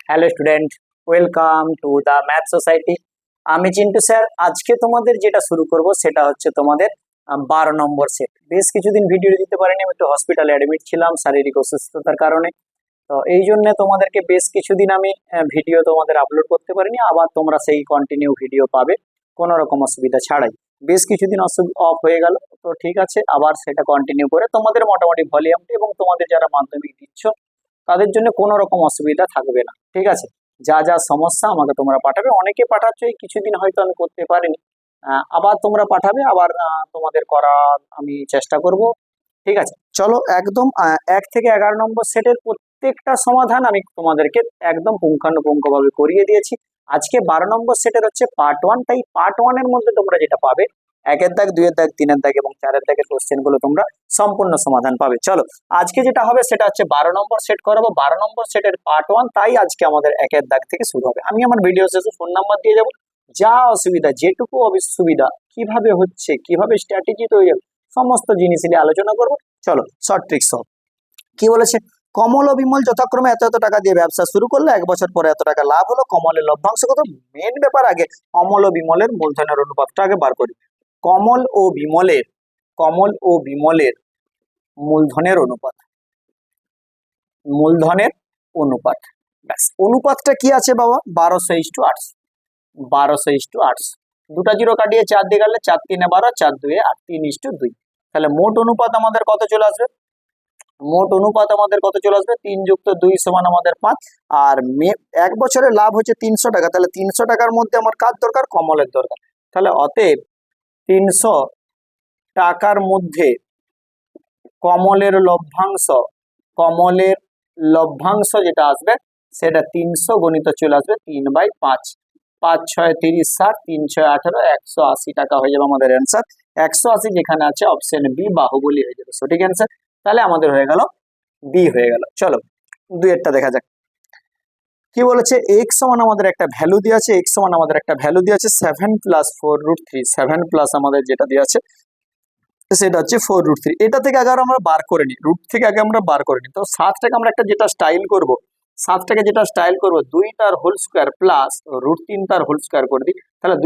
Hello student, welcome to the math society. আমি Chintu sir. আজকে তোমাদের যেটা শুরু করব সেটা হচ্ছে তোমাদের 12 নম্বর সেট। বেশ কিছুদিন ভিডিও দিতে পারিনি, আমি একটু হসপিটালে অ্যাডমিট ছিলাম শারীরিক অসুস্থতার কারণে। তো এই জন্য তোমাদেরকে বেশ কিছুদিন আমি ভিডিও তোমাদের আপলোড করতে পারিনি। আবার তোমরা সেই কন্টিনিউ ভিডিও পাবে কোনো রকম অসুবিধা ছাড়াই। বেশ কিছুদিন অফ হয়ে গেল, তো ঠিক আছে, আবার সেটা কন্টিনিউ করে তোমাদের মোটামুটি ভলিউমটি এবং তোমাদের যারা মাধ্যমিক দিচ্ছ তাদের জন্য কোনো রকম অসুবিধা থাকবে না। ঠিক আছে, যা যা সমস্যা আমাকে তোমরা পাঠাবে। অনেকে পাঠাচ্ছ, এই কিছুদিন হয়তো আমি করতে পারিনি, আবার তোমরা পাঠাবে, আবার তোমাদের করার আমি চেষ্টা করব। ঠিক আছে, চলো একদম 1 থেকে 11 নম্বর সেটের প্রত্যেকটা সমাধান আমি তোমাদেরকে একদম পুঙ্খানুপুঙ্খভাবে করিয়ে দিয়েছি। আজকে 12 নম্বর সেটের হচ্ছে পার্ট 1, তাই পার্ট 1-এর মধ্যে তোমরা যেটা পাবে 1-এর দাগ, 2-এর দাগ, 3-এর দাগ এবং 4-এর দাগের কোশ্চেন গুলো তোমরা সম্পূর্ণ সমাধান পাবে। চলো আজকে যেটা হবে সেটা হচ্ছে 12 নম্বর সেট করাবো, 12 নম্বর সেটের পার্ট 1। তাই আজকে আমাদের 1-এর দাগ থেকে শুরু হবে। আমি আমার ভিডিও শেষে ফোন নাম্বার দিয়ে যাবো, যা অসুবিধা, যেটুকু অসুবিধা, কিভাবে হচ্ছে, কিভাবে স্ট্র্যাটেজি তৈরি হবে, সমস্ত জিনিস নিয়ে আলোচনা করবো। চলো শর্ট ট্রিক্স সব কি বলেছে। কমল ও বিমল যথাক্রমে এত এত টাকা দিয়ে ব্যবসা শুরু করলো, 1 বছর পরে এত টাকা লাভ হলো। কমলের লভ্যাংশ কত? মেন ব্যাপার, আগে কমল ও বিমলের মূলধনের অনুপাতটা আগে বার করি। কমল ও বিমলের মূলধনের অনুপাত, ব্যাস। অনুপাতটা কি আছে বাবা? 1200:800, 1200:800। দুটা জিরো কাটিয়ে 4 দিয়ে গেলে 4 3 12, 4 2 8, 3:2। তাহলে মোট অনুপাত আমাদের কত চলে আসবে? 3 যুক্ত 2 সমান আমাদের 5। আর 1 বছরের লাভ হচ্ছে 300 টাকা। তাহলে 300 টাকার মধ্যে আমার কার দরকার? কমলের দরকার। তাহলে অতএব 300 টাকার মধ্যে কমলের লভ্যাংশ যেটা আসবে সেটা 300 গণিত চলে আসবে 3/5। 5 6 30 60, 3 6 18, 180 টাকা হয়ে যাবে আমাদের অ্যান্সার। 180 যেখানে আছে অপশন বি বাহুবলী হয়ে যাবে সঠিক অ্যান্সার। তাহলে আমাদের হয়ে গেল বি হয়ে গেল। চলো 2-এরটা দেখা যাক কি বলেছে। x সমান আমাদের একটা ভ্যালু দিয়ে আছে, 7 + 4√3। 7 প্লাস আমাদের যেটা দিয়ে আছে সেটা হচ্ছে 4√3। এটা থেকে আগে আমরা বার করে নিই, রুট থেকে আগে আমরা বার করে নিই। তো 7টাকে আমরা একটা যেটা স্টাইল করব, 2 তার হোল স্কোয়ার প্লাস √3 তার হোল স্কোয়ার করে দিই। তাহলে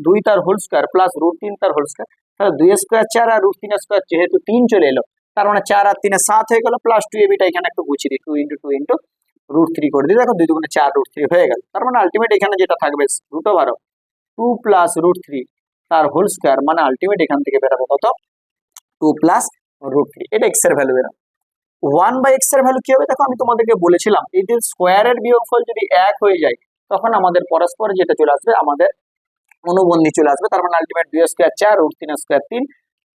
2 তার হোল স্কোয়ার প্লাস √3 তার হোল স্কোয়ার। তাহলে 2 স্কোয়ার 4 আর √3 স্কোয়ার, যেহেতু 3 চলে এলো, তার মানে 4 আর 3 7 হয়ে গেল, প্লাস 2ab এখানে একটু গুছিয়ে দিই, 2 × 2 × √3 করে দিই। দেখো 2 × 4 √3 হয়ে গেল। তার মানে আলটিমেট এখানে যেটা থাকবে √2 প্লাস √3 তার হোল স্কোয়ার, মানে আলটিমেট এখান থেকে বেরোবে কত? 2 প্লাস √3। এটা x এর ভ্যালু বেরোবে। 1/x এর ভ্যালু কি হবে? দেখো আমি তোমাদেরকে বলেছিলাম, এদের স্কোয়ারের বিয়োগফল যদি 1 হয়ে যায় তখন আমাদের পরস্পর যেটা চলে আসবে, আমাদের অনুবন্ধী চলে আসবে। তার মানে আলটিমেট 2 স্কোয়ার 4, √3 স্কোয়ার 3,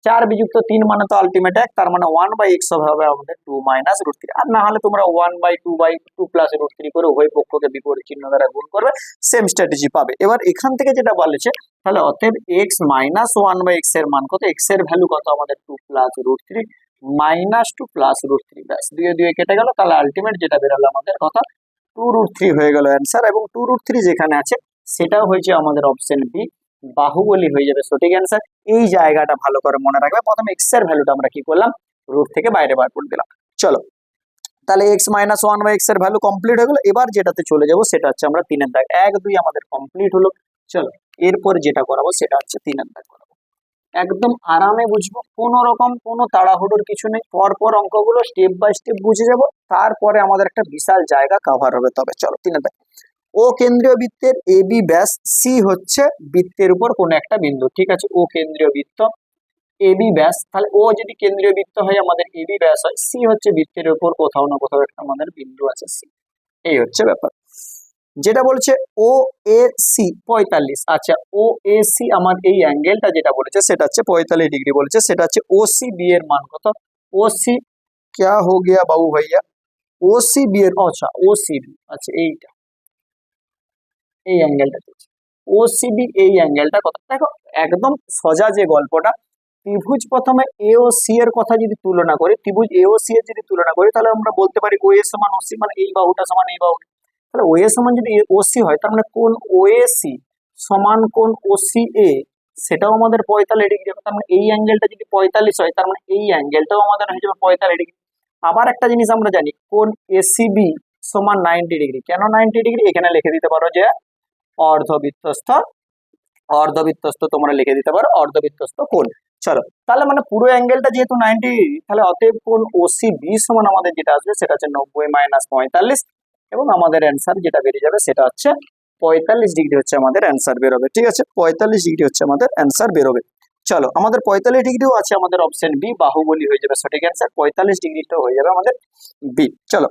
4 বিযুক্ত 3 মানে তো আলটিমেট 1। তার মানে 1/x হবে আমাদের 2 - √3। আর না হলে তোমরা 1/2 প্লাস √3 করে উভয় পক্ষকে বিপরীত চিহ্ন দ্বারা গুণ করবে, সেম স্ট্র্যাটেজি পাবে। এবার এখান থেকে যেটা বলেছে, তাহলে অতএব x - 1/x এর মান কত? x এর ভ্যালু কত আমাদের? 2 প্লাস √3 - 2 প্লাস √3, ব্যাস 2 2 কেটে গেল। তাহলে আলটিমেট যেটা বেরোলো আমাদের কত? 2√3 হয়ে গেল অ্যান্সার। এবং 2√3 যেখানে আছে সেটাও হয়েছে আমাদের অপশন বি বাহুবলী হয়ে যাবে সঠিক অ্যান্সার। এই জায়গাটা ভালো করে মনে রাখবে। প্রথমে x এর ভ্যালুটা আমরা কি করলাম? রুট থেকে বাইরে বার করে দিলাম। চলো তাহলে x - 1/x এর ভ্যালু কমপ্লিট হয়ে গেল। এবার যেটাতে চলে যাব সেটা হচ্ছে আমরা 3-এর দাগ। 1 2 আমাদের কমপ্লিট হলো। চলো এরপর যেটা করাবো সেটা হচ্ছে 3-এর দাগ করাবো। একদম আরামে বুঝবো, কোনো রকম কোনো তাড়াহুড়োর কিছু নেই। পরপর অঙ্কগুলো স্টেপ বাই স্টেপ বুঝে যাব, তারপরে আমাদের একটা বিশাল জায়গা কভার হবে। তবে চলো 3-এর দাগ। ও কেন্দ্রীয় বৃত্তের এবি ব্যাস, সি হচ্ছে বৃত্তের উপর কোন একটা বিন্দু। ঠিক আছে, ও কেন্দ্রীয় বৃত্ত, এবি ব্যাস। তাহলে ও যদি কেন্দ্রীয় বৃত্ত হয়, আমাদের এবি ব্যাস হয়, সি হচ্ছে বৃত্তের উপর কোথাও না কোথাও একটা আমাদের বিন্দু আছে সি। এই হচ্ছে ব্যাপার। যেটা বলছে ও এ সি 45। আচ্ছা, ও এ সি আমার এই অ্যাঙ্গেলটা যেটা বলেছে সেটা হচ্ছে 45 ডিগ্রি বলেছে। সেটা হচ্ছে ও সি বি এর মান কত? ও সি क्या हो गया बाबू भैया? ও সি বি এর, আচ্ছা ও সি বি, আচ্ছা এইটা, এই অ্যাঙ্গেলটা চলছে ওসিবি। এই অ্যাঙ্গেলটা কত? দেখো একদম সোজা যে গল্পটা, ত্রিভুজ প্রথমে এ ও সি এর কথা যদি তুলনা করি, ত্রিভুজ এ ও সি এর যদি তুলনা করি, তাহলে আমরা বলতে পারি ও এ সমান ও সি, মানে এই বাহুটা সমান এই বাহু। তাহলে ও এ সমান যদি ও সি হয়, তার মানে কোন ও এ সি সমান কোন ও সি এ, সেটাও আমাদের 45 ডিগ্রি হবে। তার মানে এই অ্যাঙ্গেলটা যদি 45 হয়, তার মানে এই অ্যাঙ্গেলটাও আমাদের হয়ে যাবে 45 ডিগ্রি। আবার একটা জিনিস আমরা জানি, কোন এসিবি সমান 90 ডিগ্রি। কেন 90 ডিগ্রি? এখানে লিখে দিতে পারো যে অর্ধবৃত্তস্থ, অর্ধবৃত্তস্থ তোমরা লিখে দিতে পারো অর্ধবৃত্তস্থ কোণ। চলো, তাহলে মানে পুরো অ্যাঙ্গেলটা যেহেতু 90 ডিগ্রি, তাহলে অতএব কোণ ওসিবি সমান আমাদের যেটা আসবে সেটা হচ্ছে 90 মাইনাস 45, এবং আমাদের অ্যান্সার যেটা বেরিয়ে যাবে সেটা হচ্ছে 45 ডিগ্রি হচ্ছে আমাদের অ্যান্সার বেরোবে। ঠিক আছে, 45 ডিগ্রি হচ্ছে আমাদের অ্যান্সার বেরোবে। চলো, আমাদের 45 ডিগ্রিও আছে আমাদের অপশন বি, বাহুবলী হয়ে যাবে সঠিক অ্যান্সার, 45 ডিগ্রিটাও হয়ে যাবে আমাদের বি। চলো,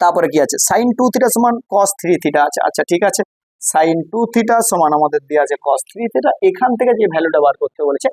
তারপরে কি আছে, সাইন 2 থিটা সমান কস 3 থিটা আছে। আচ্ছা ঠিক আছে, সাইন 2 থিটা সমান আমাদের দেওয়া আছে কস 3 থিটা। এখান থেকে যে ভ্যালুটা বার করতে বলেছে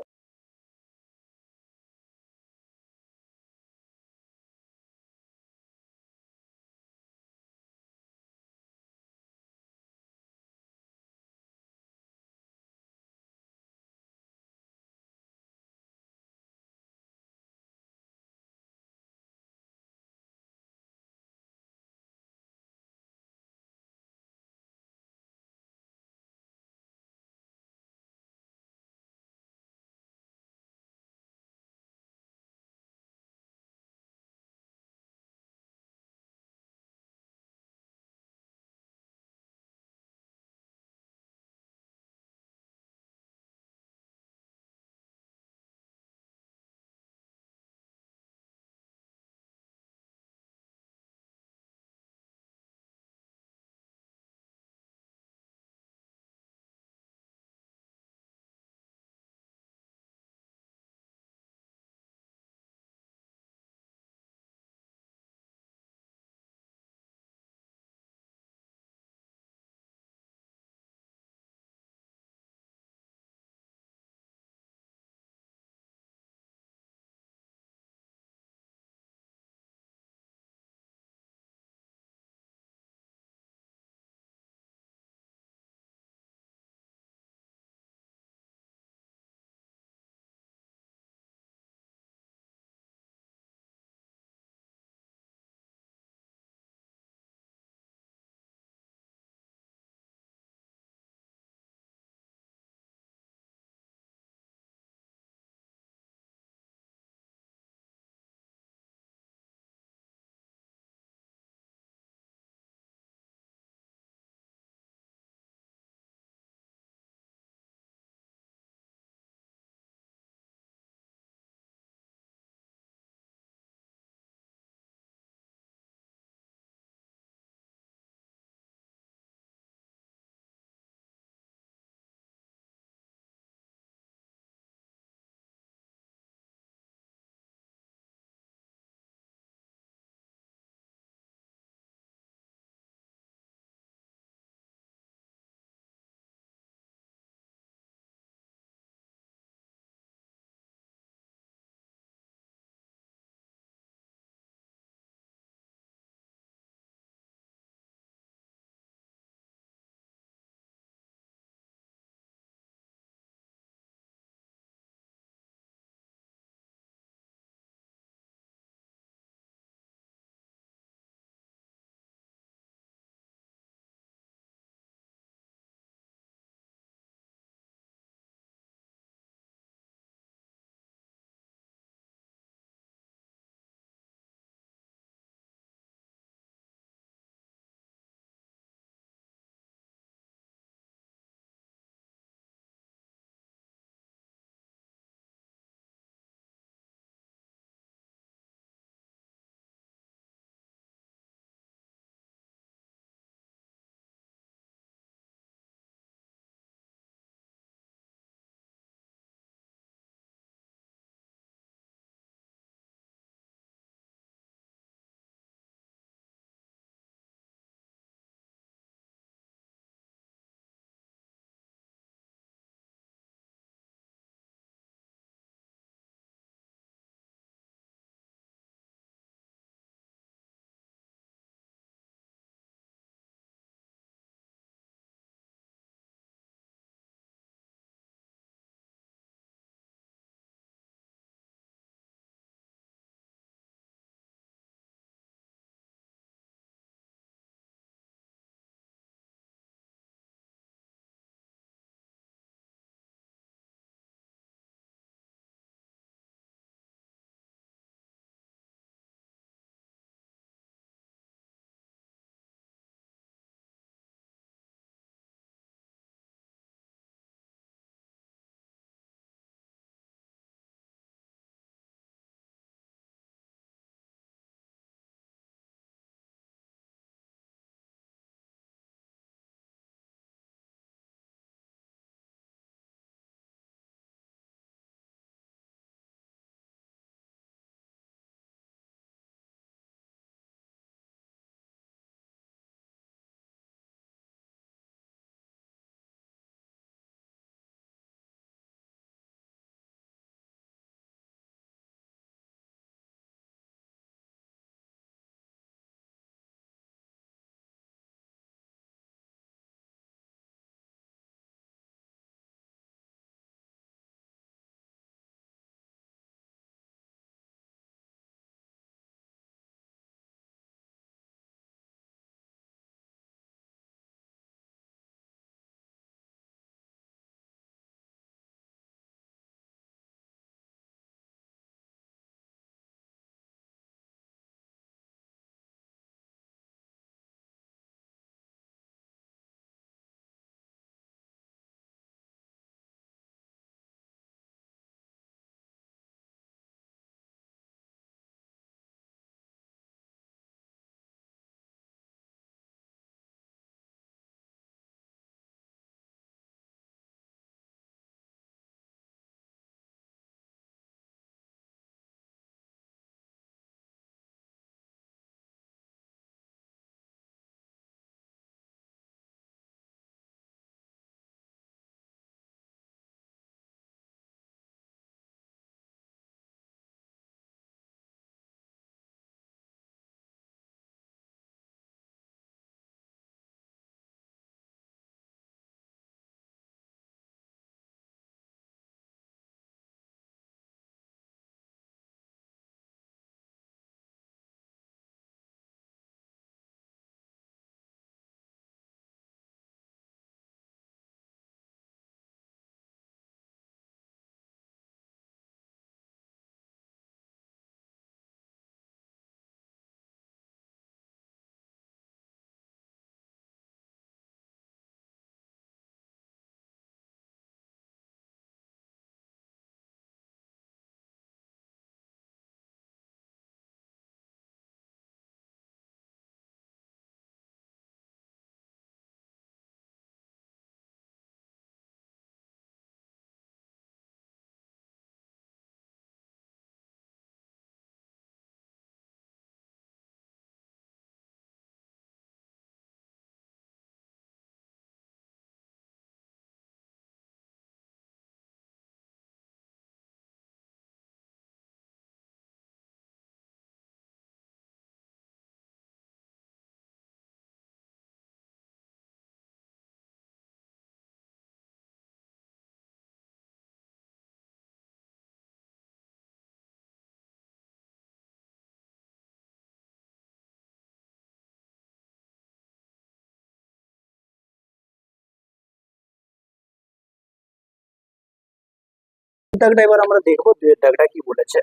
দাগটা এবার আমরা দেখবো, দুয়ের দাগটা কি বলেছে।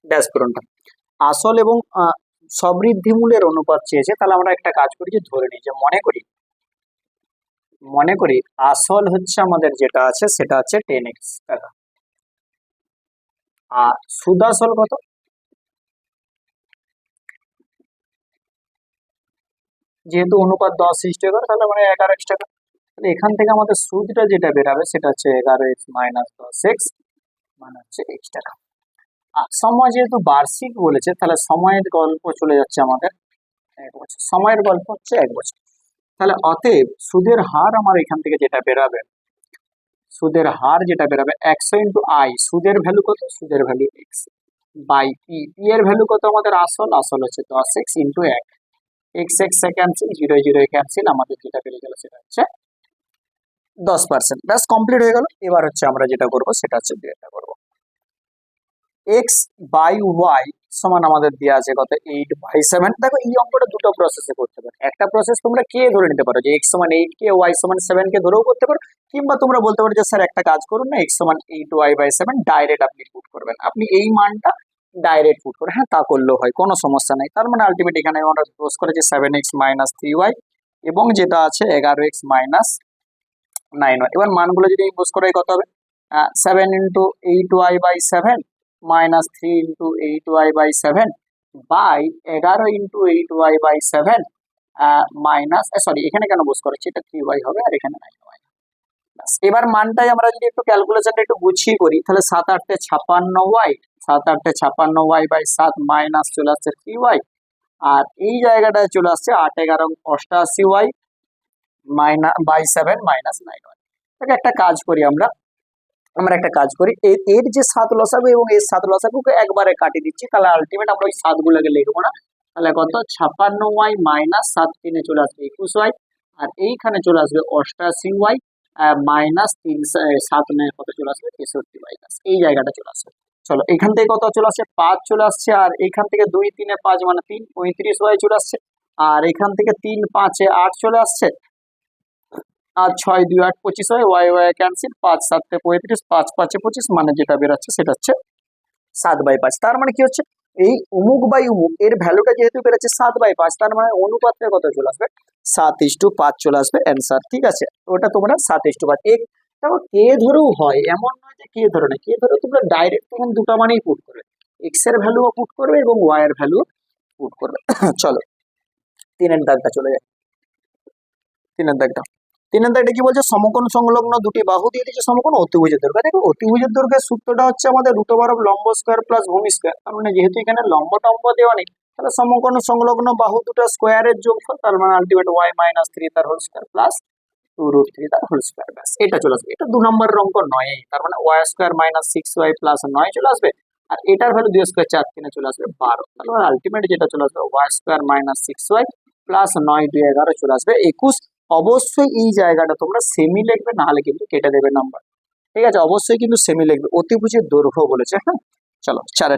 ড্যাশ পূরণটা আসল এবং সবৃদ্ধি মূলের অনুপাত চেয়েছে, তাহলে আমরা একটা কাজ করি যে ধরে নিই যে মনে করি আসল হচ্ছে আমাদের যেটা আছে সেটা হচ্ছে 10x টাকা, আর সুদ আসল কত, যেহেতু অনুপাত 10:11, তাহলে মানে 11x টাকা। তাহলে এখান থেকে আমাদের সুদটা যেটা বেরাবে সেটা হচ্ছে 11x মাইনাস 10x মানে হচ্ছে x টাকা। আর সময় যেহেতু বার্ষিক বলেছে, তাহলে সময়ের গল্প চলে যাচ্ছে আমাদের 1 বছর, সময়ের গল্প হচ্ছে 1 বছর। তাহলে অতএব সুদের হার আমার এখান থেকে যেটা বেরাবে, সুদের হার যেটা বেরাবে 100 ইন্টু আই, সুদের ভ্যালু কত, সুদের value x by p, p এর ভ্যালু কত আমাদের আসল হচ্ছে 10x into 1, x x cancel, 0 0 cancel, আমাদের যেটা বেরিয়ে গেল সেটা হচ্ছে 10%। ব্যাস কমপ্লিট হয়ে গেল। এবার হচ্ছে আমরা যেটা করবো সেটা হচ্ছে এটা করবো x বাই ওয়াই সমান আমাদের দেওয়া আছে কত 8/7। দেখো এই অঙ্কটা দুটো প্রসেসে করতে পারো, একটা প্রসেস তোমরা কে ধরে নিতে পারো যে x সমান 8 কে y সমান 7 কে ধরেও করতে পারো, কিংবা তোমরা বলতে পারো যে স্যার একটা কাজ করুন না, x সমান 8y/7 ডাইরেক্ট আপনি পুট করবেন, আপনি এই মানটা ডাইরেক্ট পুট করে, হ্যাঁ তা করলেও হয়, কোনো সমস্যা নেই। তার মানে আলটিমেট এখানে আমরা ক্লোজ করেছি 7x মাইনাস 3y এবং যেটা আছে 11x মাইনাস 9y। এবার মানগুলো যদি ইউজ করে কত হবে, 7 into 8y/7 minus 3 into 8y/7 by 11 into 8y/7 minus, sorry এখানে কেন বুঝ করেছি, এটা 3y হবে আর এখানে 9y। এবার মানটাই আমরা যদি একটু ক্যালকুলেশনটা একটু গুছিয়ে করি, তাহলে 7 8 56y, 7 8 56y/7 মাইনাস চলে আসছে 3y, আর এই জায়গাটায় চলে আসছে 8 11 88y minus by 7 minus 9y। তাকে একটা কাজ করি আমরা একটা কাজ করি, এর যে 7 লসাগু এবং এর 7 লসাগুকে একবারে কাটিয়ে দিচ্ছি, তাহলে আলটিমেট আমরা ওই 7 গুলোকে লিখবো না। তাহলে কত 56y মাইনাস 7 3 চলে আসবে 21y, আর এইখানে চলে আসবে 88y মাইনাস 3 7 9 কত চলে আসবে 63y, এই জায়গাটা চলে আসবে। চলো এখান থেকে কত চলে আসছে 5 চলে আসছে, আর এখান থেকে 2 3 5 মানে 3 35y চলে আসছে, আর এখান থেকে 3 5 8 চলে আসছে, আর 6 2 8 25 হয়, ওয়াই ওয়াই ক্যান্সেল, 5 7 35, 5 5 25 মানে যেটা বেরোচ্ছে সেটা হচ্ছে 7/5। তার মানে কি হচ্ছে এই অমুক বাই অমুক এর ভ্যালুটা যেহেতু বেরোচ্ছে 7/5, তার মানে অনুপাতে কত চলে আসবে 7:5 চলে আসবে অ্যান্সার। ঠিক আছে, ওটা তোমরা 7:5 এক, দেখো কে ধরেও হয়, এমন নয় যে কে ধরে না, কে ধরে তোমরা ডাইরেক্ট তখন দুটো মানেই পুট করবে, এক্স এর ভ্যালুও পুট করবে এবং ওয়াই এর ভ্যালু পুট করবে। চলো 3 দাগটা চলে যায়, 3 দাগটা কি বলছে, সমকোণ সংলগ্ন দুটি বাহু দিয়ে দিচ্ছে সমকোণ অতিভুজের দৈর্ঘ্য। দেখো অতিভুজের দৈর্ঘ্যের সূত্রটা হচ্ছে আমাদের √, লম্ব স্কয়ার প্লাস ভূমি স্কয়ার, তার মানে যেহেতু এখানে লম্ব টম্ব দেওয়া নেই, তাহলে সমকোণ সংলগ্ন বাহু দুটো স্কয়ারের যোগফল, তার মানে আলটিমেট y-3 তার হোল স্কয়ার প্লাস 2√3 তার হোল স্কয়ার। ব্যাস এটা চলে আসবে, এটা 2 নম্বরের অঙ্ক 9, তার মানে y² মাইনাস 6y প্লাস 9 চলে আসবে, আর এটার ভ্যালু 2 স্কয়ার 4 3 চলে আসবে 12, তাহলে আলটিমেট যেটা চলে আসবে y² মাইনাস 6y প্লাস 9 2 11 চলে আসবে 21। অবশ্যই এই জায়গাটা তোমরা সেমি লিখবে, না হলে কিন্তু কেটে দেবে নাম্বার। ঠিক আছে, অবশ্যই কিন্তু সেমি লিখবে, অতিভুজের দৈর্ঘ্য বলেছে। হ্যাঁ চলো 4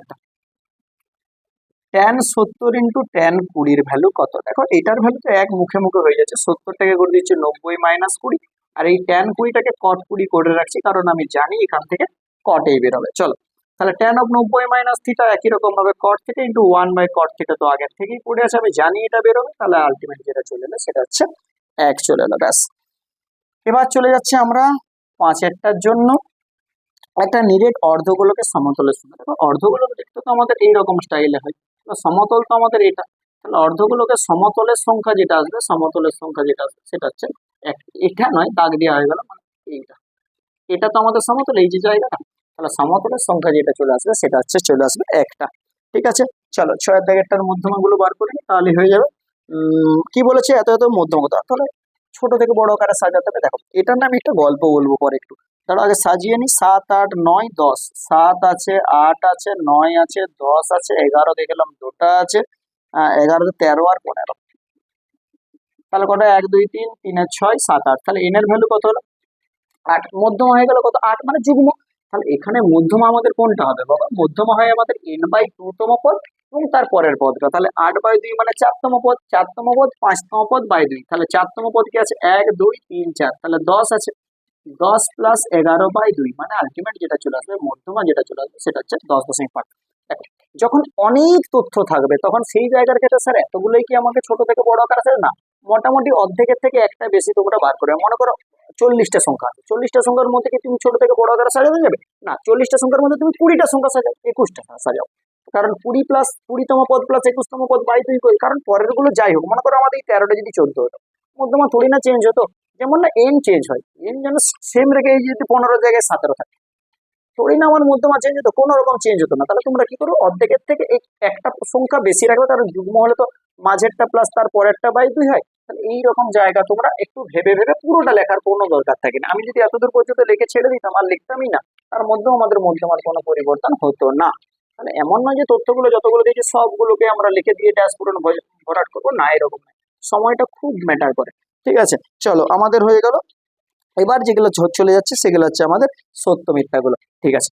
tan 70 ইন্টু tan 20 এর ভ্যালু কত। দেখো এটার ভ্যালু তো এক মুখে মুখে হয়ে যাচ্ছে, 70টাকে করে দিচ্ছে 90 মাইনাস 20, আর এই tan 20টাকে cot 20 করে রাখছি, কারণ আমি জানি এখান থেকে cot এই বেরোবে। চলো তাহলে tan অফ 90 মাইনাস থিটা একই রকম ভাবে cot theta into 1/cot theta তো আগের থেকেই পড়ে আছে, আমি জানি এটা বেরোবে, তাহলে আলটিমেট যেটা চলে এলো সেটা হচ্ছে 1 চলে এলো। ব্যাস এবার চলে যাচ্ছে আমরা 5-এরটার জন্য, একটা নিরেট অর্ধগোলকের সমতলের সঙ্গে। দেখো অর্ধগোলক দেখতে তো আমাদের এইরকম স্টাইলে হয়, সমতল তো আমাদের এটা, তাহলে অর্ধগোলকের সমতলের সংখ্যা যেটা আসবে, সমতলের সংখ্যা যেটা আসবে সেটা হচ্ছে এটা নয়, দাগ দেওয়া হয়ে গেল, মানে এইটা, এটা তো আমাদের সমতল, এই যে জায়গাটা, তাহলে সমতলের সংখ্যা যেটা চলে আসবে সেটা হচ্ছে চলে আসবে 1টা। ঠিক আছে, চলো 6 দাগেরটার মধ্যমা গুলো বার করে নিই, তাহলে হয়ে যাবে। কি বলেছে এত এত মধ্যমা কত, তাহলে ছোট থেকে বড় আকারে সাজাতে হবে। দেখো এটার নামে একটা গল্প বলবো পরে একটু, ধরো আগে সাজিয়ে নি, 7 8 9 10, 7 আছে 8 আছে 9 আছে 10 আছে 11 দেখলাম দুটা আছে, 11 13 আর 15, তাহলে কটা 1 2 3 3 6 7 8, তাহলে এন এর ভ্যালু কত হলো 8, মধ্যমা হয়ে গেল কত 8 মানে যুগ্ম, তাহলে এখানে মধ্যমা আমাদের কোনটা হবে বাবা, মধ্যমা হয় আমাদের n/2তম পদ এবং তার পরের পদটা, তাহলে 8/2 মানে 4তম পদ, 4তম পদ 5তম পদ বাই 2, তাহলে 4তম পদ কি আছে 1 2 3 4, তাহলে 10 আছে, 10+11/2 মানে আলটিমেট যেটা চলে আসবে, মধ্যমা যেটা চলে আসবে সেটা হচ্ছে 10.5। দেখো, যখন অনেক তথ্য থাকবে তখন সেই জায়গার ক্ষেত্রে স্যার এতগুলোই কি আমাকে ছোট থেকে বড় আকার আছে না, মোটামুটি অর্ধেকের থেকে একটা বেশি তোমরা বার করে মনে করো 40টা সংখ্যা আছে, 40টা সংখ্যার মধ্যে কি তুমি ছোট থেকে বড় আকারে সাজাতে যাবে না, 40টা সংখ্যার মধ্যে তুমি 20টা সংখ্যা সাজাও, 21টা সাজাও। কারণ 20+20তম পদ প্লাস 21তম পদ বাই 2 করি, কারণ পরের গুলো যাই হোক, মনে করো আমাদের এই 13টা যদি 14 হতো, মধ্যমা থোড়ি না চেঞ্জ হতো। যেমন না এন চেঞ্জ হয়, এন যেন সেম রেখে এই যদি 15 জায়গায় 17 থাকে, থোড়ি না আমার মধ্যমা চেঞ্জ হতো, কোনো রকম চেঞ্জ হতো না। তাহলে তোমরা কি করো, অর্ধেকের থেকে এই একটা সংখ্যা বেশি রাখবে, কারণ যুগ্ম হলে তো মাঝেরটা প্লাস তার পরেরটা বাই 2 হয়। তাহলে এইরকম জায়গা তোমরা একটু ভেবে ভেবে পুরোটা লেখার কোনো দরকার থাকে না। আমি যদি এতদূর পর্যন্ত লিখে ছেড়ে দিতাম আর লিখতামই না, তার মধ্যেও আমাদের মধ্যমার কোনো পরিবর্তন হতো না। তাহলে এমন নয় যে তথ্যগুলো যতগুলো দিয়েছি সবগুলোকে আমরা লিখে দিয়ে ড্যাশ পূরণ ভরাট করবো না, এরকম নয়। সময়টা খুব ম্যাটার করে। ঠিক আছে, চলো আমাদের হয়ে গেল। এবার যেগুলো চলে যাচ্ছে সেগুলো হচ্ছে আমাদের সত্য মিথ্যাগুলো। ঠিক আছে।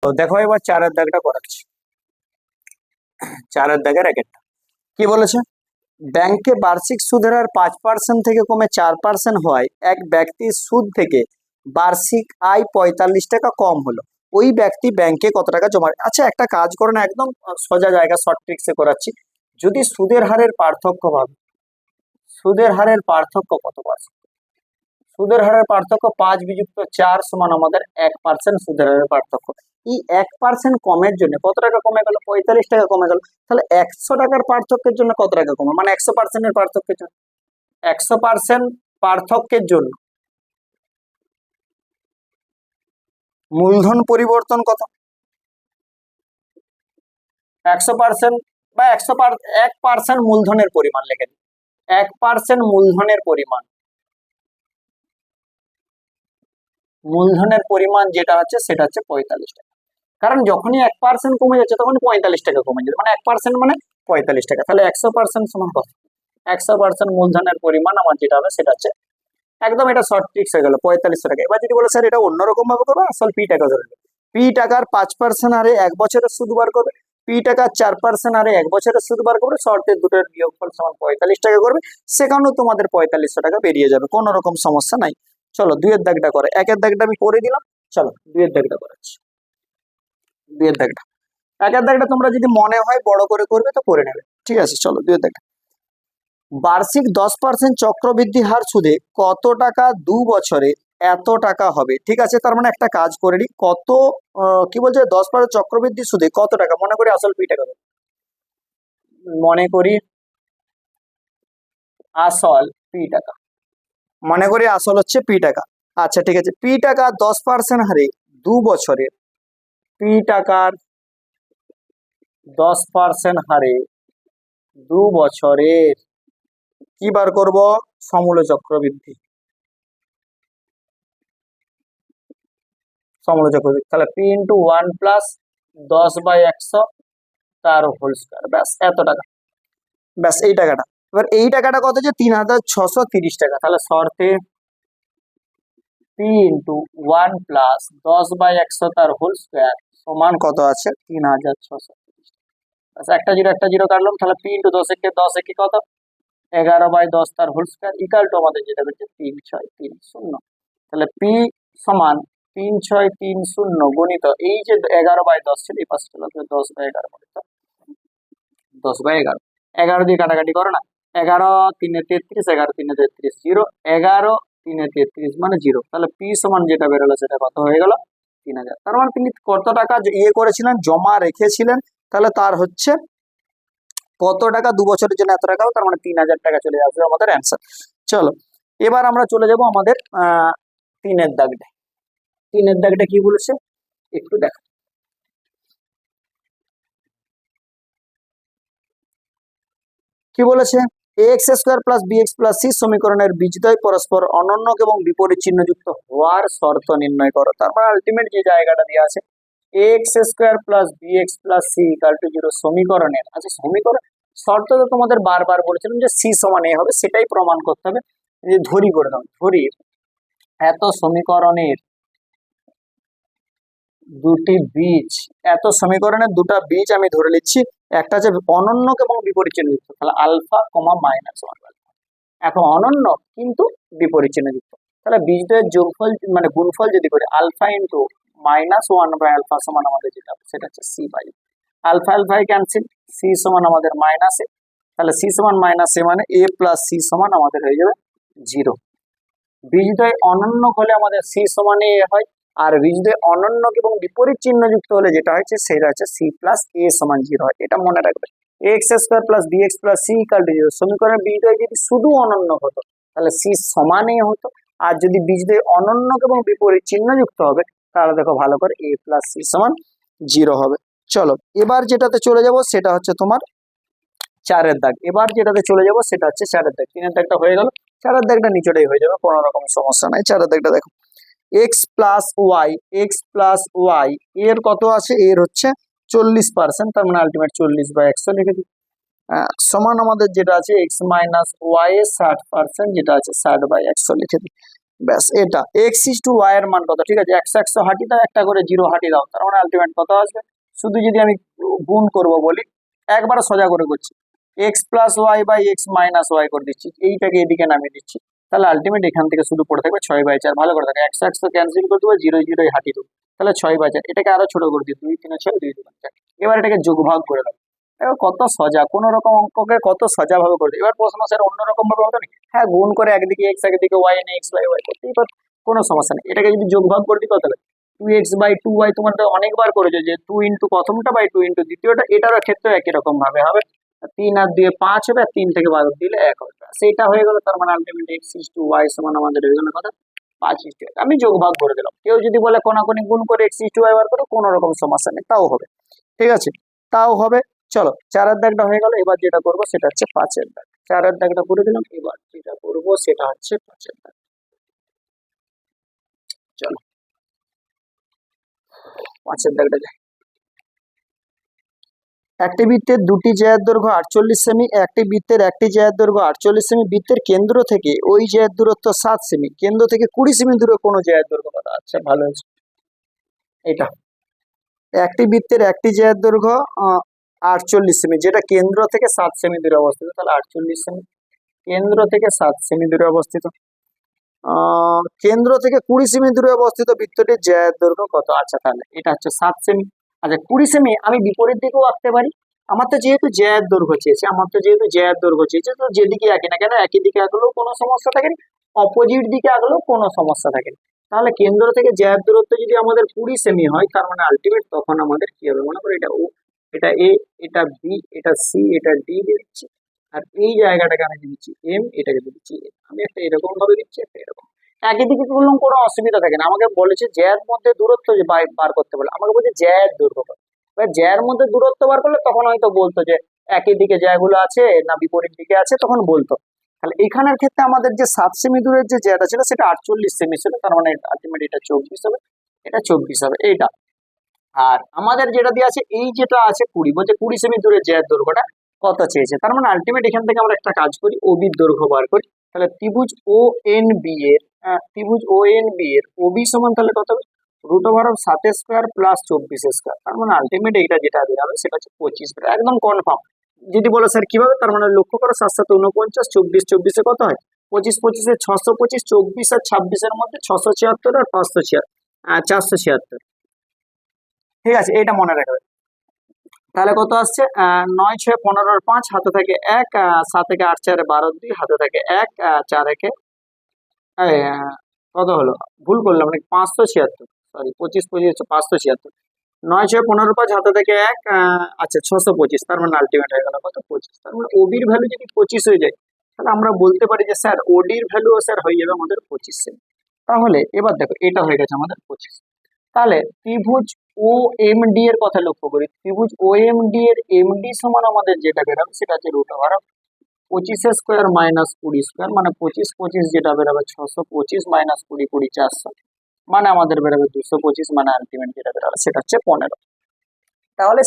তো দেখো এবার চারের দাগটা করাচ্ছি। চারের দাগের একটা কি বলেছে, ব্যাংকে বার্ষিক সুদের হার 5% থেকে কমে 4% হওয়ায় এক ব্যক্তির সুদ থেকে বার্ষিক আয় 45 টাকা কম হলো, ওই ব্যক্তি ব্যাংকে কত টাকা জমা। আচ্ছা একটা কাজ করো না, একদম সোজা জায়গা, শর্ট ট্রিক্সে করাচ্ছি। যদি সুদের হারের পার্থক্য ভাবে, সুদের হারের পার্থক্য কত পার্সেন্ট? সুদের হারের পার্থক্য 5 - 4 আমাদের 1% সুদের হারের পার্থক্য। এই 1% কমের জন্য কত টাকা কমে গেল? 45 টাকা কমে গেল। তাহলে 100 টাকার পার্থক্যের জন্য কত টাকা কমে, মানে 100% পার্থক্যের জন্য, 100% পার্থক্যের জন্য মূলধন পরিবর্তন কত? 100% বা 1% মূলধনের পরিমাণ লিখে দিই, 1% মূলধনের পরিমাণ, মূলধনের পরিমাণ যেটা হচ্ছে সেটা হচ্ছে 45 টাকা। কারণ যখনই 1% কমে যাচ্ছে তখনই 45 টাকা কমে যাবে, মানে 1% মানে 45 টাকা। তাহলে 100% সমান কত? 100% মূলধনের পরিমাণ আমার যেটা হবে সেটা হচ্ছে, একদম এটা শর্ট ট্রিক্স হয়ে গেল, 45 টাকা। এবার যদি বলে স্যার এটা অন্যরকম ভাবে করবো, আসল পি টাকা ধরে নেবে, পি টাকার 5% হারে 1 বছরের সুদ বার করবে, পি টাকার 4% হারে 1 বছরের সুদ বার করবে, শর্তের দুটোর বিয়োগফল সমান 45 টাকা করবে, সেখানেও তোমাদের 4500 টাকা বেরিয়ে যাবে, কোনো রকম সমস্যা নাই। চলো দুইয়ের দাগটা করে, একের দাগটা আমি করে দিলাম, চলো দুইয়ের দাগটা করাচ্ছি। দুইয়ের দাগটা, একের দাগটা তোমরা যদি মনে হয় বড় করে করবে তো করে নেবে, ঠিক আছে। চলো দুইয়ের দাগটা, বার্ষিক 10% চক্রবৃদ্ধি হার সুদে কত টাকা 2 বছরে এত টাকা হবে, ঠিক আছে। তার মানে একটা কাজ করে নি, কত কি বলছে, 10% চক্রবৃদ্ধি সুদে কত টাকা, মনে করি আসল পি টাকা, মনে করি আসল পি টাকা, মনে করি আসল হচ্ছে পি টাকা। আচ্ছা ঠিক আছে, পি টাকা 10% হারে 2 বছরের, পি টাকার 10% হারে 2 বছরের কি বার করব? সমূল চক্রবৃদ্ধি, সমূল চক্রবৃদ্ধি। তাহলে পি ইন্টু 1 প্লাস 10/100 তার হোল স্কয়ার, ব্যাস এত টাকা, ব্যাস এই টাকাটা। এবার এই টাকাটা কত হচ্ছে? 3630 টাকা। তাহলে শর্তে পি ইন্টু 1 প্লাস 10/100 তার হোল স্কয়ার সমান কত আছে? 3630। আচ্ছা একটা জিরো কাটলাম, তাহলে পি ইন্টু 10 একে 10 একে কত? 11/10 তার হোল স্কয়ার ইকাল টু আমাদের যেটা হচ্ছে 3630। তাহলে পি সমান 3630 গণিত এই যে 11/10 ছিল, এই পাশে চলে আসবে 10/11 গণিত 10/11, 11 দিয়ে কাটাকাটি করো না, 11 3 33, 11 3 33 0, 11 3 33 মানে 0। তাহলে পি সমান যেটা বেরোলো সেটা কত হয়ে গেল? 3000। তার মানে তিনি কত টাকা ইয়ে করেছিলেন, জমা রেখেছিলেন, তাহলে তার হচ্ছে কত টাকা 2 বছরের জন্য এত টাকা, তার মানে 3000 টাকা চলে আসবে আমাদের অ্যান্সার। চলো এবার আমরা চলে যাব আমাদের তিনের দাগটা। তিনের দাগটা কি বলেছে একটু দেখো, কি বলেছে? X square plus bx plus c সমীকরণের বীজদ্বয় পরস্পর অনন্য এবং বিপরীত চিহ্নযুক্ত হওয়ার শর্ত নির্ণয় করো। তার মানে আলটিমেট যে জায়গাটা দেওয়া আছে, x square plus bx plus c equal to 0 সমীকরণের, আচ্ছা সমীকরণ শর্ত তো তোমাদের বারবার বলেছিলাম যে সি সমান এ হবে, সেটাই প্রমাণ করতে হবে। যে ধরি করে দাও, ধরি এত সমীকরণের দুটি বীজ, এত সমীকরণের দুটা বীজ আমি ধরে নিচ্ছি, একটা হচ্ছে অনন্য এবং বিপরীত চিহ্নযুক্ত, তাহলে আলফা কমা মাইনাস 1। এখন অনন্য কিন্তু বিপরীত চিহ্নযুক্ত, তাহলে বীজদ্বয়ের যোগফল মানে গুণফল যদি করি, আলফা ইন্টু -1/আলফা সমান আমাদের যেটা সেটা হচ্ছে c by alpha, alpha cancel, c সমান আমাদের মাইনাসে, তাহলে সি সমান মাইনাসে মানে এ প্লাস সি সমান আমাদের হয়ে যাবে 0। বীজদ্বয় অনন্য হলে আমাদের সি সমান এ হয়, আর বীজদ্বয় অনন্য এবং বিপরীত চিহ্নযুক্ত হলে যেটা হচ্ছে সেটা হচ্ছে সি প্লাস এ সমান 0 হয়। এটা মনে রাখবে, x square plus bx plus c equal to 0 সমীকরণের বীজদ্বয় যদি শুধু অনন্য হতো তাহলে সি সমান এ হতো, আর যদি বীজদ্বয় অনন্য এবং বিপরীত চিহ্নযুক্ত হবে তাহলে দেখো ভালো করে এ প্লাস সি সমান 0 হবে। চলো এবার যেটাতে চলে যাব সেটা হচ্ছে তোমার চারের দাগ। এবার যেটাতে চলে যাব সেটা হচ্ছে চারের দাগ। তিনের দাগটা হয়ে গেল, চারের দাগটা নিচেটাই হয়ে যাবে, কোনো রকম সমস্যা নাই। চারের দাগটা দেখো, এক্স প্লাস ওয়াই এর কত আছে? এর হচ্ছে 40%, তার মানে আলটিমেট 40/100 লিখে দিই, সমান আমাদের যেটা আছে এক্স মাইনাস ওয়াই এর 60%, যেটা আছে 60/100 লিখে দিই। ব্যাস এটা এক্স ইস টু ওয়াই এর মান কত, ঠিক আছে, 100 হাঁটি দাও, একটা করে জিরো হাঁটি দাও, তার মানে আলটিমেট কত আসবে। শুধু যদি আমি গুণ করব বলি, একবার সোজা করে করছি, x plus y by x minus y করে দিচ্ছি, এইটাকে এদিকে নামিয়ে দিচ্ছি, তাহলে আলটিমেট এখান থেকে শুধু পড়ে থাকবে 6/4। ভালো করে থাকে, 100 ক্যান্সেল করে দেবো, জিরো জিরো হাঁটি দেবো, তাহলে 6/4। এটাকে আরো ছোট করে দিই, 2 3 6 2 2 4। এবার এটাকে যোগভাগ করে দাও। এবার কত সোজা, কোন রকম অঙ্ককে কত সোজা ভাবে করে দিই। এবার প্রশ্ন স্যার অন্যরকম ভাবে হতো না, হ্যাঁ গুণ করে একদিকে এক্স একদিকে ওয়াই এনে এক্স বাই ওয়াই করতেই পারতো, কোনো সমস্যা নেই। এটাকে যদি যোগভাগ করে দিই কত হবে, 2x/2y। তোমার তো অনেকবার করেছো যে 2 ইন্টু প্রথমটা বাই 2 ইন্টু দ্বিতীয়টা, এটারও ক্ষেত্রে একই রকম ভাবে হবে। 3 আর 2 5 হবে, আর 3 থেকে বাদ দিলে 1 হবে, সেটা হয়ে গেল। তার মানে ultimate x is to Y সমান আমাদের হয়ে গেল কত, 5:1। আমি যোগভাগ করে দিলাম। কেউ যদি বলে কোনাকুনি গুণ করে x is to y bar করো, কোনো রকম সমস্যা নেই, তাও হবে, ঠিক আছে, তাও হবে। চলো 4-এর দাগটা হয়ে গেল। এবার যেটা করবো সেটা হচ্ছে 5-এর দাগ। 4-এর দাগটা করে দিলাম। এবার যেটা করবো সেটা হচ্ছে 5-এর দাগ। চলো 5-এর দাগটা যাই। একটি বৃত্তের দুটি জ্যায়ের দৈর্ঘ্য 48 সেমি, একটি বৃত্তের একটি জ্যায়ের দৈর্ঘ্য 48 সেমি, বৃত্তের কেন্দ্র থেকে ওই জ্যায়ের দূরত্ব 7 সেমি, কেন্দ্র থেকে 20 সেমি দূরে কোনো জ্যায়ের দৈর্ঘ্য কত। আচ্ছা ভালো হয়েছে। এটা একটি বৃত্তের একটি জ্যায়ের দৈর্ঘ্য 48 সেমি, যেটা কেন্দ্র থেকে 7 সেমি দূরে অবস্থিত, তাহলে 48 সেমি কেন্দ্র থেকে 7 সেমি দূরে অবস্থিত। কেন্দ্র থেকে 20 সেমি দূরে অবস্থিত বৃত্তটির জ্যায়ের দৈর্ঘ্য কত। আচ্ছা তাহলে এটা হচ্ছে 7 সেমি। আচ্ছা 20 সেমি আমি বিপরীত দিকেও আঁকতে পারি। আমার তো যেহেতু জ্যায়ের দৈর্ঘ্য চেয়েছে, তো যেদিকে আঁকি না কেন একই দিকে আঁকলেও কোনো সমস্যা থাকে না, অপোজিট দিকে আঁকলেও কোনো সমস্যা থাকে না। তাহলে কেন্দ্র থেকে জ্যায়ের দূরত্ব যদি আমাদের 20 সেমি হয়, তার মানে আলটিমেট তখন আমাদের কি হবে, মনে করো এটা ও, এটা এ, এটা বি, এটা সি, এটা ডি দিচ্ছি, আর এই জায়গাটাকে আমি দিচ্ছি এম, এটাকে দিচ্ছি এ। আমি একটা এরকম ভাবে দিচ্ছি, একটা এরকম। একই দিকে করলাম, কোনো অসুবিধা থাকে না। আমাকে বলেছে জ্যায়ের মধ্যে দূরত্ব যে বার করতে বলে, আমাকে বলছে জ্যায়ের দৈর্ঘ্য কত। এবার জ্যায়ের মধ্যে দূরত্ব বার করলে তখন হয়তো বলতো যে একই দিকে জ্যাগুলো আছে না বিপরীত দিকে আছে, তখন বলতো। তাহলে এখানের ক্ষেত্রে আমাদের যে 7 সেমি দূরের যে জ্যাটা ছিল সেটা 48 সেমি ছিল, তার মানে আলটিমেট এটা 24 হবে, এটা 24 হবে এইটা। আর আমাদের যেটা দিয়ে আছে এই যেটা আছে 20, বলছে 20 সেমি দূরে জ্যায়ের দৈর্ঘ্যটা কত চেয়েছে, তার মানে আলটিমেট এখান থেকে আমরা একটা কাজ করি, ওবির দৈর্ঘ্য বার করি। তাহলে ত্রিভুজ ও এন বি এর ওবি সমান তাহলে কত হবে, √7² প্লাস 24²। তার মানে আলটিমেট এইটা যেটা বের সেটা হচ্ছে 25, একদম কনফার্ম। যদি বলো স্যার কিভাবে, তার মানে লক্ষ্য করো 7 7 49, 24 24 কত হয়, 25 25 625, 24 আর 26-এর মধ্যে 676 আর 576, 476। ঠিক আছে, এটা মনে রাখবে। তাহলে কত আসছে, 9 6 15 আর 5 হাতে থাকে 1, 7 থেকে 8 4 12 2 হাতে থাকে 1, 4 1 কত হলো, ভুল করলাম মানে 576, সরি 25 25 576, 9 6 15 5 হাতে থেকে 1, আচ্ছা 625, তার মানে আলটিমেট হয়ে গেল কত, 25। তার মানে ওবির ভ্যালু যদি 25 হয়ে যায়, তাহলে আমরা বলতে পারি যে স্যার ওডির ভ্যালু স্যার হয়ে যাবে আমাদের 25 সেমি। তাহলে এবার দেখো এটা হয়ে গেছে আমাদের 25। তাহলে ত্রিভুজ ও এম ডি এর কথা লক্ষ্য করি, ত্রিভুজ ও এম ডি এর এমডি সমান আমাদের যেটা বেরোবে সেটা হচ্ছে √25² মাইনাস 20², মানে 25 25 যেটা বেরোবে 625 মাইনাস 20 20 400, মানে আমাদের বেরোবে 225, মানে আলটিমেট যেটা বেরোবে সেটা হচ্ছে 15। তাহলে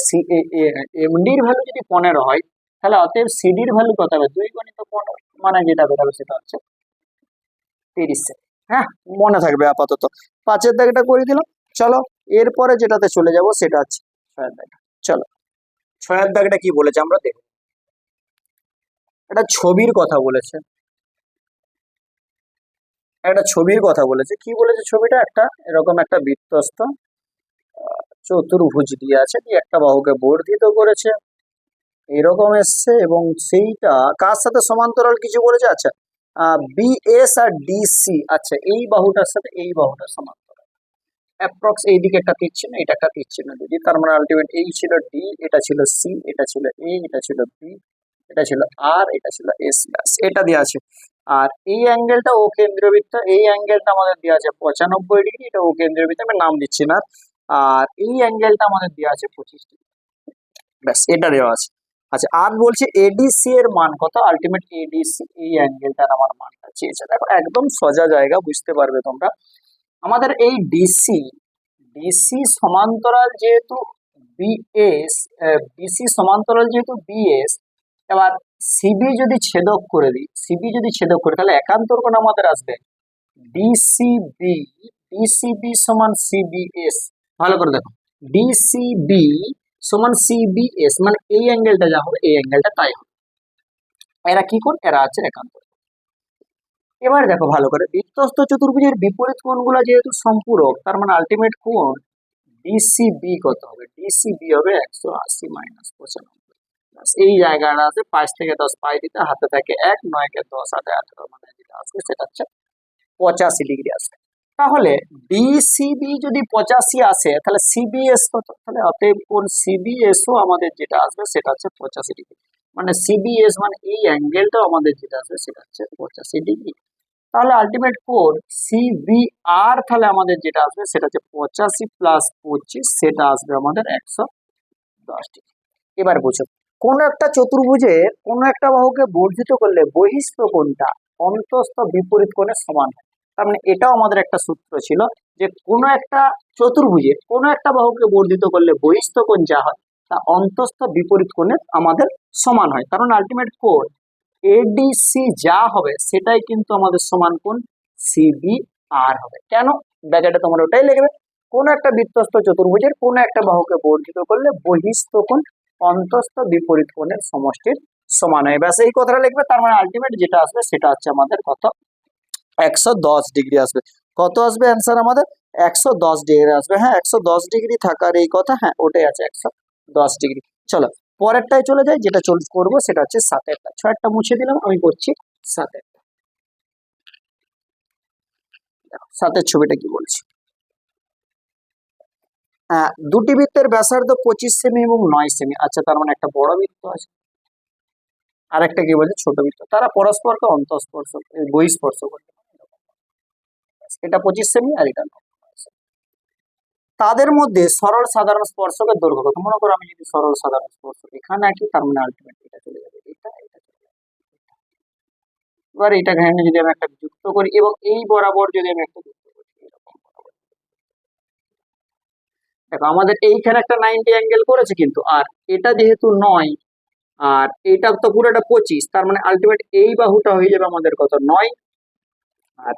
এমডির ভ্যালু যদি 15 হয়, তাহলে অতএব সিডির ভ্যালু কত হবে, 2 × 15, মানে যেটা বেরোবে সেটা হচ্ছে 30। হ্যাঁ মনে থাকবে আপাতত। 5-এর দাগটা করে দিলাম। চলো এরপরে যেটাতে চলে যাব সেটা হচ্ছে 6-এর দাগটা। চলো 6-এর দাগটা কি বলেছে আমরা দেখব। একটা ছবির কথা বলেছে, কি বলেছে ছবিটা, একটা এরকম একটা বৃত্তস্থ চতুর্ভুজ দিয়ে আছে, দিয়ে একটা বাহুকে বর্ধিত করেছে, এরকম এসছে, এবং সেইটা কার সাথে সমান্তরাল কিছু বলেছে। আচ্ছা বিএস আর ডিসি, আচ্ছা এই বাহুটার সাথে এই বাহুটার সমান্তরাল, অ্যাপ্রক্স এইদিকে একটা তীর চিহ্ন, এটা একটা তীর চিহ্ন যদি, তার মানে আলটিমেট এই ছিল ডি, এটা ছিল সি, এটা ছিল এ, এটা ছিল বি, এটা ছিল আর, এটা ছিল এস ব্যাস, এটা দেওয়া আছে। আর এই অ্যাঙ্গেলটা ও কেন্দ্রবৃত্ত, এই অ্যাঙ্গেলটা আমাদের দেওয়া আছে 95 ডিগ্রি, এটা ও কেন্দ্রবৃত্ত, আমি নাম দিচ্ছি না। আর এই অ্যাঙ্গেলটা আমাদের দেওয়া আছে 25 ডিগ্রি, ব্যাস এটা দেওয়া আছে। আচ্ছা আর বলছে এডিসি এর মান কত, আলটিমেট এডিসি এই অ্যাঙ্গেলটার আমার মানটা চেয়েছে। দেখো একদম সোজা জায়গা, বুঝতে পারবে তোমরা। আমাদের এই ডিসি সমান্তরাল যেহেতু বিএস, এবার সিবি যদি ছেদক করে দিই, তাহলে একান্তর কোণ আমাদের আসবে ডিসিবি, ডিসিবি সমান সিবিএস। ভালো করে দেখো, ডিসিবি সমান সিবিএস, মানে এই অ্যাঙ্গেলটা যা হবে এই অ্যাঙ্গেলটা তাই হবে। এরা কি কোণ? এরা আছে একান্ত। এবার দেখো ভালো করে, বৃত্তস্থ চতুর্ভুজের বিপরীত কোণগুলো যেহেতু সম্পূরক, তার মানে আলটিমেট কোণ ডিসিবি কত হবে? ডিসিবি হবে 180 মাইনাস 95। এই জায়গাটা আছে 5 থেকে 10 পাই দিতে, হাতে থাকে 1, 9 কে 10, হাতে 18, মানে যেটা আসবে সেটা হচ্ছে 85 ডিগ্রি আসবে। তাহলে ডিসিবি যদি 85 আসে, তাহলে সিবিএস কত? তাহলে অতএব কোণ সিবিএস ও আমাদের যেটা আসবে সেটা হচ্ছে 85 ডিগ্রি। মানে সিবিএস মানে এই অ্যাঙ্গেলটাও আমাদের যেটা আসবে সেটা হচ্ছে 85 ডিগ্রি। তাহলে আলটিমেট কোণ সিবিআর তাহলে আমাদের যেটা আসবে সেটা হচ্ছে 85 প্লাস 25, সেটা আসবে আমাদের 110 ডিগ্রি। এবার বুঝো, কোন একটা চতুর্ভুজের কোন একটা বাহুকে বর্ধিত করলে বহিস্থ কোণটা অন্তঃস্থ বিপরীত কোণের সমান হয়। তার মানে এটাও আমাদের একটা সূত্র ছিল যে কোনো একটা চতুর্ভুজের কোনো একটা বাহুকে বর্ধিত করলে বহিস্থ কোণ যা হয় তা অন্তঃস্থ বিপরীত কোণের আমাদের সমান হয়। কারণ আলটিমেট কোণ এডিসি যা হবে সেটাই কিন্তু আমাদের সমান কোণ সিবিআর হবে। কেন? ব্র্যাকেটে তোমরা ওটাই লিখবে, কোন একটা বৃত্তস্থ চতুর্ভুজের কোন একটা বাহুকে বর্ধিত করলে বহিস্থ কোণ অন্তঃস্থ বিপরীত কোণের সমষ্টির সমান হয়। ব্যাস এই কথাটা লিখবে। তার মানে আলটিমেট যেটা আসবে সেটা হচ্ছে আমাদের কত? 110 ডিগ্রি আসবে। কত আসবে অ্যান্সার আমাদের? 110 ডিগ্রি আসবে। হ্যাঁ, 110 ডিগ্রি থাকার এই কথা, হ্যাঁ ওটাই আছে 110 ডিগ্রি। চলো পরেরটায় চলে যাই, যেটা করবো সেটা হচ্ছে 7এরটা। 6এরটা মুছে দিলাম, আমি করছি 7এরটা। 7এর ছবিটা কি বলছি? দুটি বৃত্তের ব্যাসার্ধ 25 সেমি এবং 9 সেমি। আচ্ছা, তার মানে একটা বড় বৃত্ত আছে, আর একটা কি বলছে ছোট বৃত্ত। তারা পরস্পরকে অন্তঃস্পর্শ বহিঃস্পর্শ করতে পারে। এটা 25 সেমি আর এটা 9 সেমি। তাদের মধ্যে সরল সাধারণ স্পর্শকের দৈর্ঘ্য কত? মনে করো আমি যদি সরল সাধারণ স্পর্শক এখানে আঁকি, তার মানে আলটিমেট এটা চলে যাবে এটা, এটা চলে যাবে। এবার এটা এখানে যদি আমি একটা যুক্ত করি এবং এই বরাবর যদি আমি একটা যুক্ত করি, এরকম বরাবর। দেখো আমাদের এইখানে একটা 90 অ্যাঙ্গেল করেছে কিন্তু, আর এটা যেহেতু 9 আর এটা তো পুরোটা 25, তার মানে আলটিমেট এই বাহুটা হয়ে যাবে আমাদের কত? 9, আর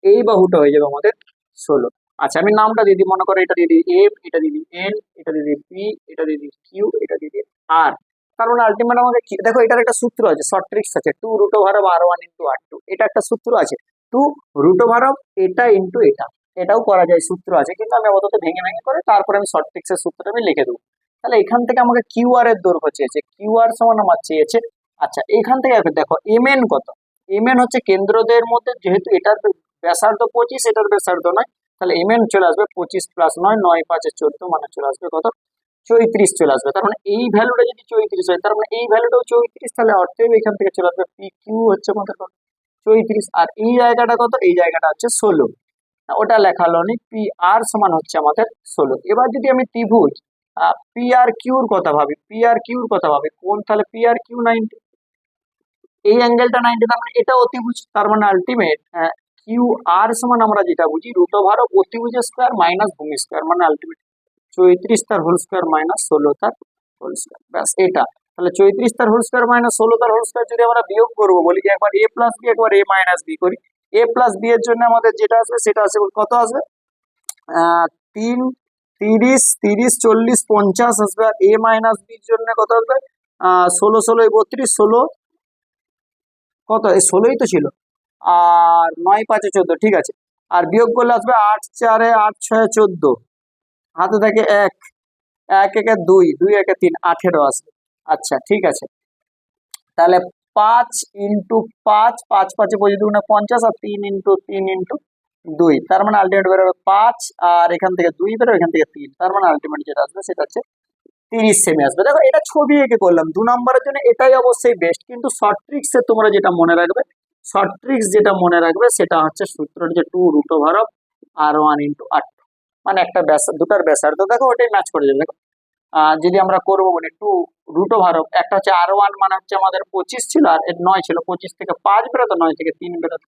এই বাহুটা হয়ে যাবে আমাদের 16। আচ্ছা, আমি নামটা দিয়ে দিই, মনে করো এটা দিয়ে দিই এফ, এটা দিয়ে দিই এন, এটা দিয়ে দিই পি, এটা দিয়ে দিই কিউ, এটা দিয়ে দিই আর। তার মানে আলটিমেট আমাকে দেখো এটার একটা সূত্র আছে, শর্ট ট্রিক্স আছে, 2 root over of R1 into R2। এটা একটা সূত্র আছে, 2 রুট ওভার অফ এটা ইন্টু এটা। এটাও করা যায়, সূত্র আছে, কিন্তু আমি আপাতত ভেঙে ভেঙে করে তারপরে আমি শর্ট ট্রিক্স এর সূত্রটা আমি লিখে দেবো। তাহলে এখান থেকে আমাকে কিউআর এর দৈর্ঘ্য চেয়েছে, কিউআর সমান আমার চেয়েছে। আচ্ছা, এখান থেকে দেখো এমএন কত? এমএন হচ্ছে কেন্দ্রদের মধ্যে, যেহেতু এটার ব্যাসার্ধ 25, এটার ব্যাসার্ধ 9, তাহলে এমএন চলে আসবে 25 প্লাস 9, 9 5 14, মানে চলে আসবে কত? 34 চলে আসবে। তার মানে এই ভ্যালুটা যদি 34 হয়, তার মানে এই ভ্যালুটাও 34, তাহলে অর্থাৎ এখান থেকে চলে আসবে পি কিউ হচ্ছে আমাদের কত? 34। আর এই জায়গাটা কত? এই জায়গাটা হচ্ছে 16, ওটা লেখালো নি। পি আর সমান হচ্ছে আমাদের 16। এবার যদি আমি ত্রিভুজ পি আর কিউর কথা ভাবি, পি আর কিউর কথা ভাবি কোন, তাহলে পি আর কিউ 90, এই অ্যাঙ্গেলটা 90, তার মানে এটা অতিভুজ। তার মানে আলটিমেট কিউ আর সমান আমরা যেটা বুঝি রুট ওভার অফ অতিভুজ স্কয়ার মাইনাস ভূমি স্কয়ার, মানে আলটিমেট 34 তার হোল স্কয়ার মাইনাস 16 তার হোল স্কয়ার। ব্যাস এটা। তাহলে 34 তার হোল স্কয়ার মাইনাস 16 তার হোল স্কয়ার যদি আমরা বিয়োগ করবো, বলি যে একবার এ প্লাস বি একবার এ মাইনাস বি করি, এ প্লাস বি এর জন্য আমাদের যেটা আসবে সেটা আসবে কত? আসবে 3, 30, 30, 40, 50 আসবে। আর এ মাইনাস বির জন্য কত আসবে? 16, 16, 32, 16 কত? এই 16ই তো ছিল, আর 9 5 14, ঠিক আছে। আর বিয়োগ করলে আসবে 8 4 8 6 14, হাতে থাকে 1, 1 1 2, 2 1 3, 18 আসবে। আচ্ছা, ঠিক আছে। তাহলে 5 ইন্টু 5, 5 5 25 দুগুণে 50, আর 3 ইন্টু 3 ইন্টু 2, তার মানে আলটিমেট বেরোবে 5, আর এখান থেকে 2 বেরোবে, এখান থেকে 3, তার মানে আলটিমেট যেটা আসবে সেটা হচ্ছে 30 সেমি আসবে। দেখো এটা ছবি এঁকে করলাম 2 নম্বরের জন্য, এটাই অবশ্যই বেস্ট। কিন্তু শর্ট ট্রিক্সে তোমরা যেটা মনে রাখবে, শর্ট ট্রিক্স যেটা মনে রাখবে সেটা হচ্ছে সূত্রটা যে 2 root over of R1 into R2, মানে একটা দুটার ব্যাসার্ধ দেখো ওটাই ম্যাচ করে যাবে। দেখো যদি আমরা করবো বলি 2 রুট ওভার অফ, একটা হচ্ছে R1 মানে হচ্ছে আমাদের 25 ছিল, আর 9 ছিল, 25 থেকে 5 বেরোতো, 9 থেকে 3 বেরোতো।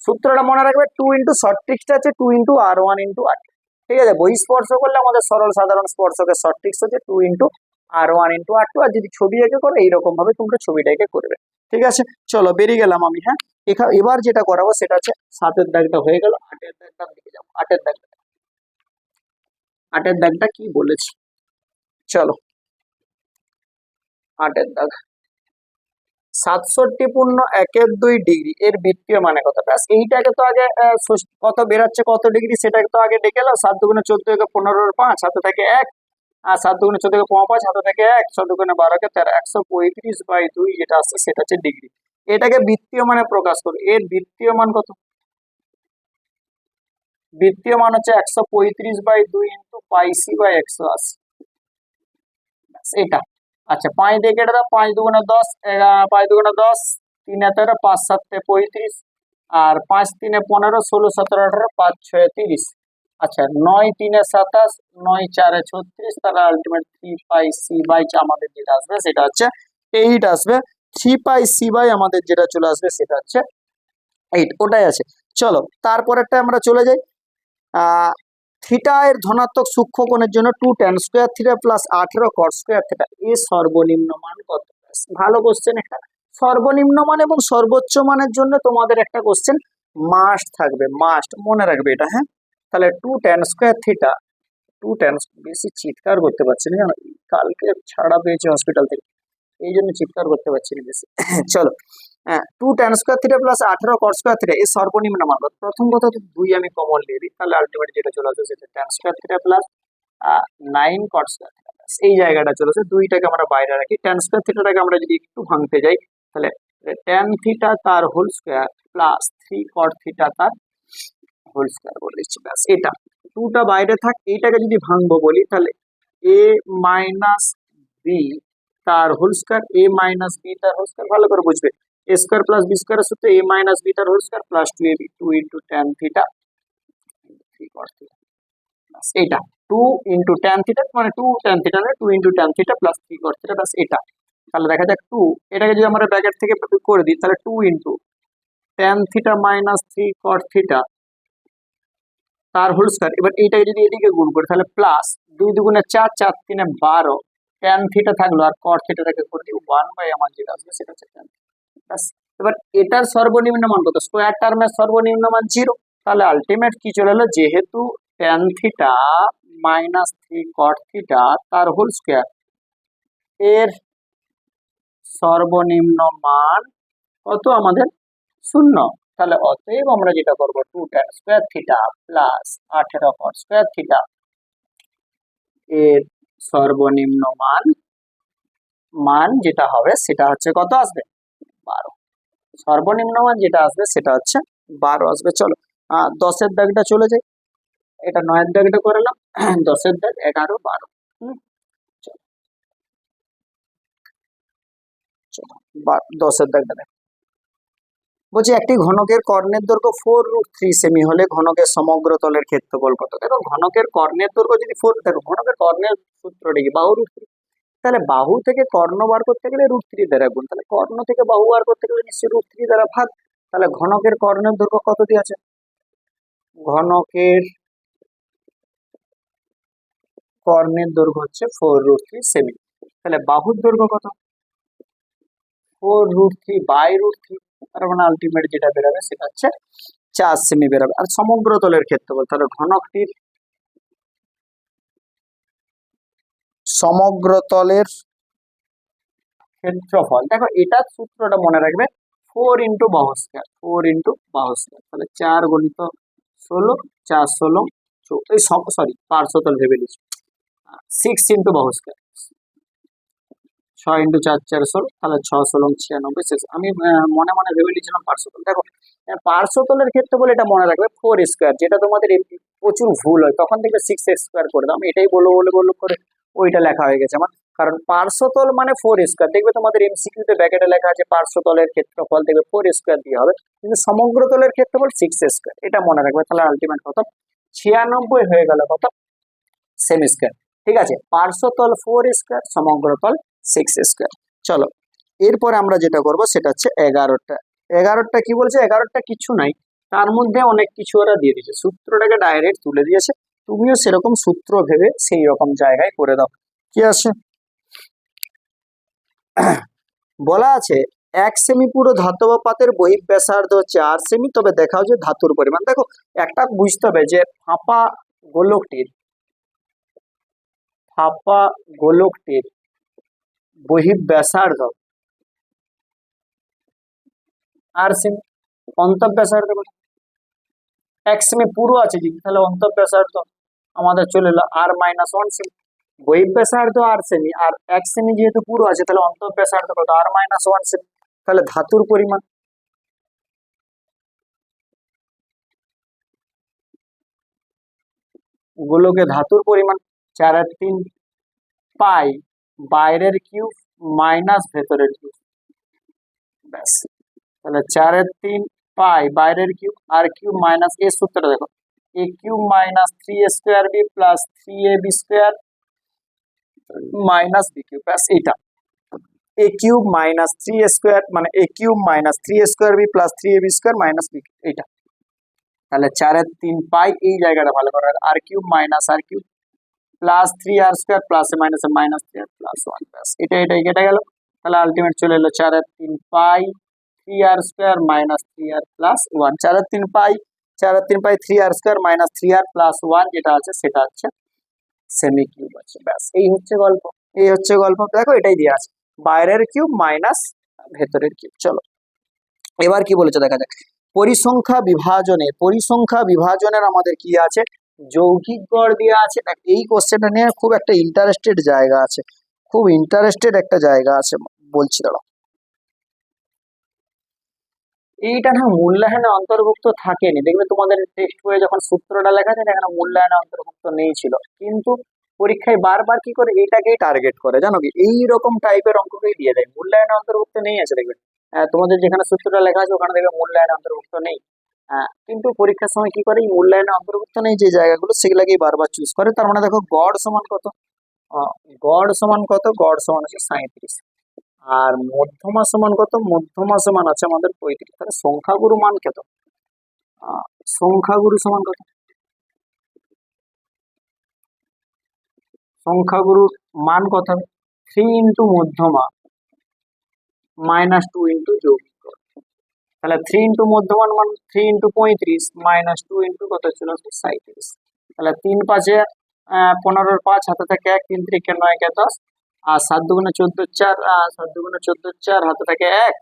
সূত্রটা মনে রাখবে, 2 ইন্টু শর্ট ট্রিক্সটা আছে 2 ইন্টু R1 ইন্টু R2, ঠিক আছে। বহিঃস্পর্শ করলে আমাদের সরল সাধারণ স্পর্শকের শর্ট ট্রিক্স হচ্ছে 2 ইন্টু R1 × R2, আর যদি ছবি এঁকে করো এইরকম ভাবে তোমরা ছবিটা এঁকে করবে। ঠিক আছে, চলো বেরিয়ে গেলাম আমি। হ্যাঁ, এবার যেটা করাবো সেটা হচ্ছে 7-এর দাগটা হয়ে গেল, 8-এর দাগটা দিকে যাবো। 8-এর দাগটা কি বলেছি, চলো 8-এর দাগ 67.2 এর বৃত্তীয় মানে কত? ব্যাস এইটাকে তো আগে কত বেরাচ্ছে কত ডিগ্রি সেটাকে তো আগে ডেকে এলো। 7 × 14 = 15 5 হাতে থাকে 1, আর 7 × 14 = 5 হাতে থাকে 1, 7 × 12 = 13, 135/2 যেটা আসছে সেটা হচ্ছে ডিগ্রি। এটাকে বৃত্তীয় মানে প্রকাশ করো। এর বৃত্তীয় মান কত? বৃত্তীয় মান হচ্ছে 135/2 × πc/180। এটা আচ্ছা, 5 দিয়ে কেটে দাও। 5 × 2 = 10, 5 × 2 = 10, 3 × 13, 5 × 7 = 35, আর 5 × 3 = 15, 16 × 17 = 18, 5 × 6 = 30। আচ্ছা, 9 × 3 = 27, 9 × 4 = 36, তাহলে আলটিমেট 3πc/, আমাদের যেটা আসবে সেটা হচ্ছে 8 আসবে। 3πc/ আমাদের যেটা চলে আসবে সেটা হচ্ছে 8, ওটাই আছে। চলো তারপরেরটা আমরা চলে যাই। থিটা এর ধনাত্মক সূক্ষ্মকোণের জন্য 2 tan² θ প্লাস 18 cot² θ এর সর্বনিম্ন মান কত? ভালো কোশ্চেন এটা। সর্বনিম্ন মান এবং সর্বোচ্চ মানের জন্য তোমাদের একটা কোশ্চেন মাস্ট থাকবে, মাস্ট মনে রাখবে এটা। হ্যাঁ, তাহলে 2 tan² θ, 2 tan, বেশি চিৎকার করতে পারছি না জানো, কালকে ছাড়া পেয়েছি হসপিটাল থেকে, এই জন্য চিৎকার করতে পারছি না বেশি। চলো, 2 tan² θ প্লাস 18 cot² θ এর সর্বনিম্ন মান কত? প্রথম কথা তো 2 আমি কমন নিয়ে দিই, তাহলে আলটিমেট যেটা চলে আসবে সেটা tan² θ প্লাস 9 cot² θ। এই জায়গাটা চলে আসে, 2টাকে আমরা বাইরে রাখি। tan² θটাকে আমরা যদি একটু ভাঙতে যাই, তাহলে tan θ তার হোল স্কয়ার প্লাস 3 cot θ তার হোল স্কয়ার বলে দিচ্ছি। ব্যাস, এটা 2টা বাইরে থাক। এইটাকে যদি ভাঙবো বলি তাহলে a মাইনাস বি তার whole square, a minus B তার হোল স্কয়ার, ভালো করে বুঝবে। a square plus B square সূত্র a মাইনাস বি তার whole square plus 2ab, 2 × tan θ 3 cos θ। এটা 2 × tan θ মানে 2 tan θ না, 2 × tan θ প্লাস 3 cos θ। ব্যাস এটা। তাহলে দেখা যাক 2, এটাকে যদি আমরা ব্র্যাকেট থেকে করে দিই তাহলে 2 × tan θ মাইনাস 3 cos θ তার হোল স্কয়ার। এবার এইটাকে যদি এদিকে গুণ করি তাহলে প্লাস 2 × 2 = 4, 4 × 3 = 12, tan θ থাকলো আর cot θটাকে করে দিই 1/, আমার যেটা আসবে সেটা হচ্ছে tan θ। ব্যাস, এবার এটার সর্বনিম্ন মান কত? স্কয়ার টার্মের সর্বনিম্ন মান 0, তাহলে আলটিমেট কি চলে এলো, যেহেতু tan θ মাইনাস 3 cot θ তার হোল স্কয়ার এর সর্বনিম্ন মান কত আমাদের? 0। তাহলে অতএব আমরা যেটা করব 2 tan² θ প্লাস 18 cot² θ এর সর্বনিম্ন মান যেটা হবে সেটা হচ্ছে কত আসবে? 12। সর্বনিম্ন মান যেটা আসবে সেটা হচ্ছে 12 আসবে। চলো 10-এর দাগটা চলে যাই। এটা 9-এর দাগটা করলাম, 10-এর দাগ 11 12। চলো 10-এর দাগটা দেখো। বলছি একটি ঘনকের কর্ণের দৈর্ঘ্য 4√3 সেমি হলে ঘনকের সমগ্র তলের ক্ষেত্রফল কত? দেখো ঘনকের কর্ণের দৈর্ঘ্য যদি 4, দেখো ঘনকের কর্ণের সূত্রটা কি? বাহু √3। তাহলে বাহু থেকে কর্ণ বার করতে গেলে √3 দ্বারা গুণ, তাহলে কর্ণ থেকে বাহু বার করতে গেলে নিশ্চয়ই √3 দ্বারা ভাগ। তাহলে ঘনকের কর্ণের দৈর্ঘ্য কত দিয়ে আছে? ঘনকের কর্ণের দৈর্ঘ্য হচ্ছে 4√3 সেমি। তাহলে বাহুর দৈর্ঘ্য কত? 4√3/√3, তার মানে আলটিমেট যেটা বেরোবে সেটা হচ্ছে 4 সেমি বেরোবে। আর সমগ্র তলের ক্ষেত্রফল, তাহলে ঘনকটির সমগ্র তলের ক্ষেত্রফল, দেখো এটার সূত্রটা মনে রাখবে, 4 × বাহু স্কয়ার, 4 × বাহু স্কয়ার। তাহলে 4 × 16, 4 16 সরি পার্শ্বতল ভেবে নিচ্ছি, 6 × বাহু স্কয়ার, 6 × 4 4 16, তাহলে 6 16 96 শেষ। আমি মনে মনে ভেবে নিয়েছিলাম পার্শ্বতল। দেখো পার্শ্বতলের ক্ষেত্রে বলে এটা মনে রাখবে 4 স্কয়ার, যেটা তোমাদের প্রচুর ভুল হয় তখন দেখবে 6 স্কয়ার করে দাও। আমি এটাই বলবো করে ওইটা লেখা হয়ে গেছে আমার, কারণ পার্শ্বতল মানে 4 স্কয়ার। দেখবে তোমাদের এমসিকিউতে ব্র্যাকেটে লেখা আছে পার্শ্বতলের ক্ষেত্রফল, দেখবে 4 স্কয়ার দিয়ে হবে, কিন্তু সমগ্র তলের ক্ষেত্রফল 6 স্কয়ার, এটা মনে রাখবে। তাহলে আলটিমেট কত? 96 হয়ে গেল কত? Semi square. ঠিক আছে, পার্শ্বতল 4 স্কয়ার, সমগ্র তল 6 স্কয়ার। চলো এরপরে আমরা যেটা করব সেটা হচ্ছে 11টা। 11টা কি বলছে? 11টা কিছু নাই, তার মধ্যে অনেক কিছু ওরা দিয়ে দিয়েছে, সূত্রটাকে ডাইরেক্ট তুলে দিয়েছে। তুমিও সেরকম সূত্র ভেবে সেই রকম জায়গায় করে দাও। কি আছে? বলা আছে 1 সেমি পুরো ধাতব পাতের বহিঃব্যাসার্ধ হচ্ছে 8 সেমি, তবে দেখাও যে ধাতুর পরিমাণ। দেখো একটা বুঝতে হবে যে ফাঁপা গোলকটির বহিঃব্যাসার্ধ 8 সেমি, অন্তঃব্যাসার্ধ 1 সেমি পুরো আছে যদি, তাহলে অন্তঃব্যাসার্ধ আমাদের চলে এলো r-1 সেমি। বহিঃব্যাসার্ধ 8 সেমি আর 1 সেমি যেহেতু পুরো আছে, তাহলে অন্তঃব্যাসার্ধ কত r-1 সেমি। তাহলে ধাতুর পরিমাণ গোলকে ধাতুর পরিমাণ 4/3 পাই বাইরের কিউব মাইনাস ভেতরের কিউব, ব্যাস। তাহলে 4/3 পাই বাইরের কিউব আর কিউব মাইনাস এর সূত্রটা দেখো, a cube minus 3a² b plus 3ab square minus b cube, ব্যাস এটা। a কিউব মাইনাস 3a² মানে a cube minus 3a² b plus 3ab square minus b cube, এটা। তাহলে 4/3 পাই এই জায়গাটা ভালো করে, r cube minus r cube plus 3r² plus minus minus 3r plus 1, ব্যাস এটা কেটে গেল। তাহলে আলটিমেট চলে এলো 4/3 পাই 3r² মাইনাস 3r প্লাস 1। 4/3 পাই 3r² মাইনাস 3r প্লাস 1 যেটা আছে সেটা হচ্ছে সেমি কিউব আছে, ব্যাস। এই হচ্ছে গল্প, দেখো এটাই দেওয়া আছে, বাইরের কিউব মাইনাস ভেতরের কিউব। চলো এবার কি বলেছে দেখা যাক। পরিসংখ্যা বিভাজনের আমাদের কি আছে, যৌগিক গড় দেওয়া আছে। এই কোশ্চেনটা নিয়ে খুব একটা ইন্টারেস্টেড জায়গা আছে, বলছি দাঁড়াও। এইটা না মূল্যায়নে অন্তর্ভুক্ত থাকেনি, দেখবে তোমাদের টেক্সট বইয়ে যখন সূত্রটা লেখা আছে এখানে মূল্যায়নে অন্তর্ভুক্ত নেই ছিল, কিন্তু পরীক্ষায় বারবার কি করে এটাকেই টার্গেট করে, জানো কি, এইরকম টাইপের অঙ্ককেই দিয়ে দেয়। মূল্যায়নে অন্তর্ভুক্ত নেই আছে দেখবে, তোমাদের যেখানে সূত্রটা লেখা আছে ওখানে দেখবে মূল্যায়নে অন্তর্ভুক্ত নেই, কিন্তু পরীক্ষার সময় কি করে এই মূল্যায়নে অন্তর্ভুক্ত নেই যে জায়গাগুলো সেগুলোকেই বারবার চুজ করে। তার মানে দেখো গড় সমান কত, গড় সমান হচ্ছে 37, আর মধ্যমা সমান কত, মধ্যমা সমান আছে আমাদের 35। তাহলে সংখ্যাগুরু মান কত, সংখ্যাগুরু সমান কত, সংখ্যাগুরুর মান কত হবে 3 ইন্টু মধ্যমা মাইনাস 2 ইন্টু যৌগিক গড়। তাহলে 3 ইন্টু মধ্যমান মান 3 ইন্টু 35 মাইনাস 2 ইন্টু কত ছিল 37। তাহলে 3 5 15 5 হাতে থাকে 1, 3 3 9 10, আর 7 2 14 4, 7 2 14 4 হাতে থাকে 1,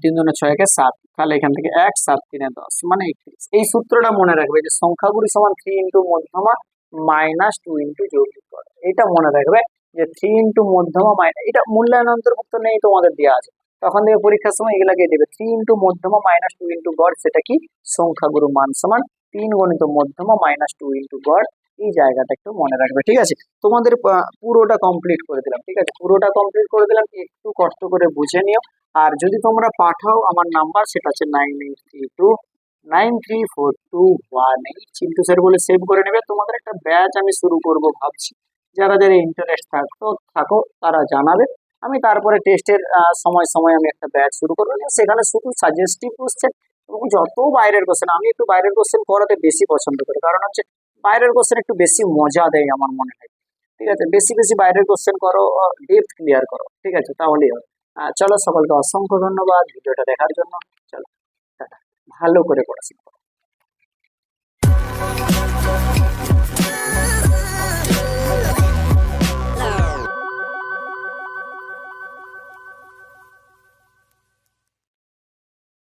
3 2 6 7, তাহলে এখান থেকে 1 7 3 10 মানে 31। এই সূত্রটা মনে রাখবে যে সংখ্যাগুলি সমান 3 ইন্টু মধ্যমা মাইনাস 2 ইন্টু যৌগিক গড়, এটা মনে রাখবে যে 3 ইন্টু মধ্যমা মাইনাস, এটা মূল্যায়ন অন্তর্ভুক্ত নেই তোমাদের দেওয়া আছে, তখন থেকে পরীক্ষার সময় এগুলাকে দেবে 3 ইন্টু মধ্যমা মাইনাস 2 ইন্টু গড়, সেটা কি সংখ্যাগুরু মান সমান 3 গুণিত মধ্যমা মাইনাস 2 ইন্টু গড়। এই জায়গাটা একটু মনে রাখবে, ঠিক আছে। তোমাদের পুরোটা কমপ্লিট করে দিলাম, ঠিক আছে, পুরোটা কমপ্লিট করে দিলাম, একটু কষ্ট করে বুঝে নিও। আর যদি তোমরা পাঠাও আমার নাম্বার সেটা হচ্ছে 9832934218, চিন্টু স্যার বলে সেভ করে নেবে। তোমাদের একটা ব্যাচ আমি শুরু করব ভাবছি, যারা যারা ইন্টারেস্ট থাকো তারা জানাবে। আমি তারপরে টেস্টের সময় আমি একটা ব্যাচ শুরু করবো, সেখানে শুধু সাজেস্টিভ কোশ্চেন এবং যত বাইরের কোশ্চেন, আমি একটু বাইরের কোশ্চেন করাতে বেশি পছন্দ করি, কারণ হচ্ছে বাইরের কোশ্চেন একটু বেশি মজা দেয় আমার মনে হয়, ঠিক আছে। বেশি বেশি বাইরের কোশ্চেন করো, ডেপথ ক্লিয়ার করো, ঠিক আছে, তাহলেই হবে। চলো সকলকে অসংখ্য ধন্যবাদ ভিডিওটা দেখার জন্য। চলো টাটা, ভালো করে পড়াশোনা করো।